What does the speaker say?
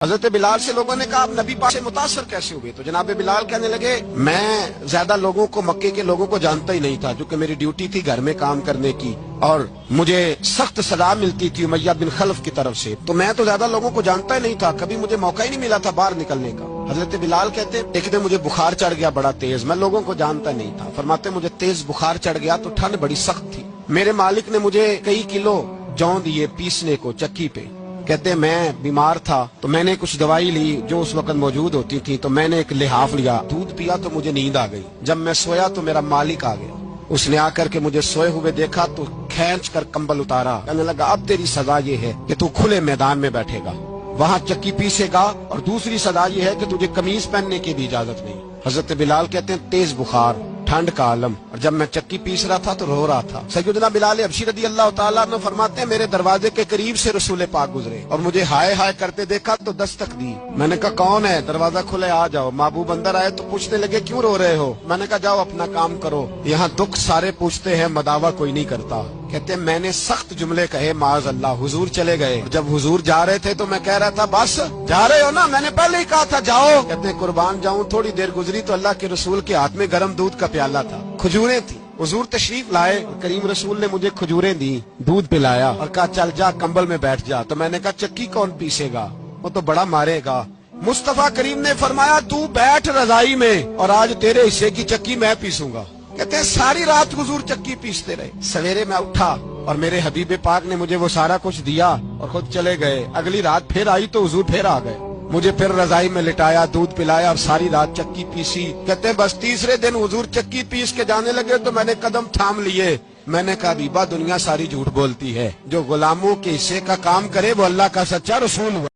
حضرت بلال سے لوگوں نے کہا آپ نبی پاک سے متاثر کیسے ہوئے؟ تو جناب بلال کہنے لگے میں زیادہ لوگوں کو مکے کے لوگوں کو جانتا ہی نہیں تھا، جو کہ میری ڈیوٹی تھی گھر میں کام کرنے کی اور مجھے سخت سزا ملتی تھی امیہ بن خلف کی طرف سے، تو میں تو زیادہ لوگوں کو جانتا ہی نہیں تھا، کبھی مجھے موقع ہی نہیں ملا تھا باہر نکلنے کا۔ حضرت بلال کہتے ایک دن مجھے بخار چڑھ گیا بڑا تیز، میں لوگوں کو جانتا نہیں تھا، فرماتے مجھے تیز بخار چڑھ گیا تو ٹھنڈ بڑی سخت تھی، میرے مالک نے مجھے کئی کلو جو دیے پیسنے کو چکی پہ، کہتے میں بیمار تھا تو میں نے کچھ دوائی لی جو اس وقت موجود ہوتی تھی، تو میں نے ایک لحاف لیا، دودھ پیا تو مجھے نیند آ گئی، جب میں سویا تو میرا مالک آ گیا، اس نے آ کر کے مجھے سوئے ہوئے دیکھا تو کھینچ کر کمبل اتارا، کہنے لگا اب تیری سزا یہ ہے کہ تو کھلے میدان میں بیٹھے گا، وہاں چکی پیسے گا، اور دوسری سزا یہ ہے کہ تجھے قمیض پہننے کی بھی اجازت نہیں۔ حضرت بلال کہتے ہیں تیز بخار، ٹھنڈ کا عالم، اور جب میں چکی پیس رہا تھا تو رو رہا تھا۔ سیدنا بلال حبشی رضی اللہ تعالیٰ عنہ فرماتے ہیں میرے دروازے کے قریب سے رسول پاک گزرے اور مجھے ہائے ہائے کرتے دیکھا تو دستک دی، میں نے کہا کون ہے؟ دروازہ کھلے آ جاؤ۔ محبوب اندر آئے تو پوچھنے لگے کیوں رو رہے ہو؟ میں نے کہا جاؤ اپنا کام کرو، یہاں دکھ سارے پوچھتے ہیں مداوا کوئی نہیں کرتا۔ کہتے ہیں میں نے سخت جملے کہے معاذ اللہ، حضور چلے گئے، جب حضور جا رہے تھے تو میں کہہ رہا تھا بس جا رہے ہو نا، میں نے پہلے ہی کہا تھا جاؤ۔ کہتے ہیں قربان جاؤں، تھوڑی دیر گزری تو اللہ کے رسول کے ہاتھ میں گرم دودھ کا پیالہ تھا، کھجوریں تھی، حضور تشریف لائے، کریم رسول نے مجھے کھجوریں دی، دودھ پلایا اور کہا چل جا کمبل میں بیٹھ جا، تو میں نے کہا چکی کون پیسے گا؟ وہ تو بڑا مارے گا۔ مصطفیٰ کریم نے فرمایا تو بیٹھ رضائی میں اور آج تیرے حصے کی چکی میں پیسوں گا۔ کہتے ہیں ساری رات حضور چکی پیستے رہے، سویرے میں اٹھا اور میرے حبیب پاک نے مجھے وہ سارا کچھ دیا اور خود چلے گئے۔ اگلی رات پھر آئی تو حضور پھر آ گئے، مجھے پھر رضائی میں لٹایا، دودھ پلایا اور ساری رات چکی پیسی۔ کہتے ہیں بس تیسرے دن حضور چکی پیس کے جانے لگے تو میں نے قدم تھام لیے، میں نے کہا بیبا دنیا ساری جھوٹ بولتی ہے، جو غلاموں کے حصے کا کام کرے وہ اللہ کا سچا رسول ہوا۔